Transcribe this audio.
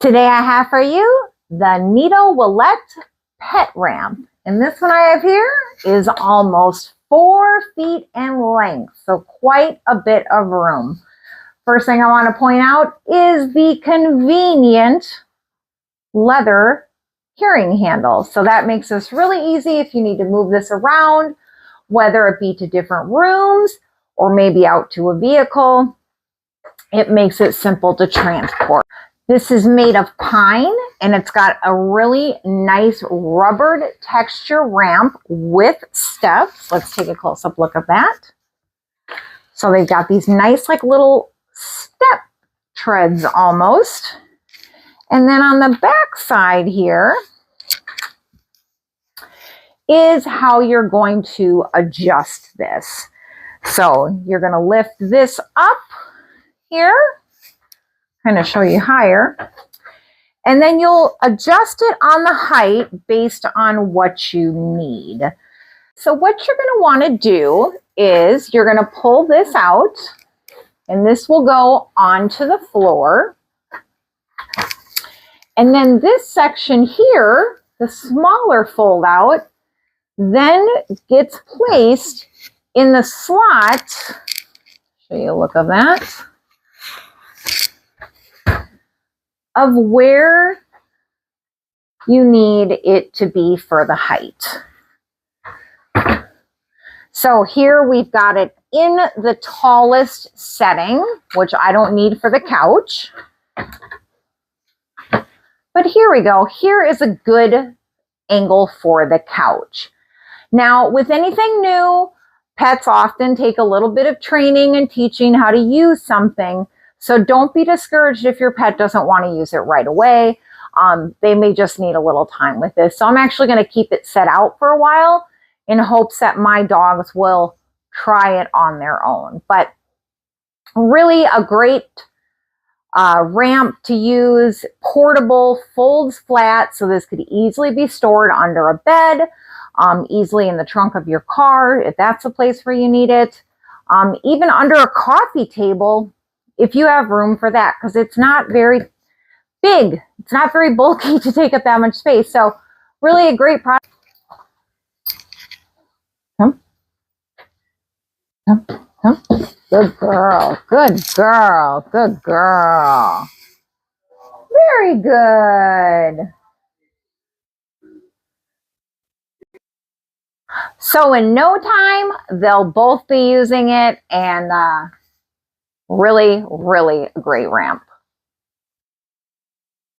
Today I have for you the Needle Willette Pet Ramp. And this one I have here is almost 4 feet in length, so quite a bit of room. First thing I want to point out is the convenient leather carrying handle. So that makes this really easy if you need to move this around, whether it be to different rooms or maybe out to a vehicle. It makes it simple to transport. This is made of pine and it's got a really nice rubbered texture ramp with steps. Let's take a close-up look at that. So they've got these nice like little step treads almost. And then on the back side here is how you're going to adjust this. So you're going to lift this up here, kind of show you higher, and then you'll adjust it on the height based on what you need. So what you're going to want to do is you're going to pull this out, and this will go onto the floor. And then this section here, the smaller fold out, then gets placed in the slot. Show you a look of that. Of where you need it to be for the height. So here we've got it in the tallest setting, which I don't need for the couch. But here we go. Here is a good angle for the couch. Now, with anything new, pets often take a little bit of training and teaching how to use something. So don't be discouraged if your pet doesn't want to use it right away. They may just need a little time with this. So I'm actually going to keep it set out for a while in hopes that my dogs will try it on their own. But really a great ramp to use, portable, folds flat, so this could easily be stored under a bed, easily in the trunk of your car if that's a place where you need it, even under a coffee table if you have room for that, because it's not very big. It's not very bulky to take up that much space. So really a great product. Come. Good girl. Good girl. Good girl. Very good. So in no time, they'll both be using it, and really, really a great ramp.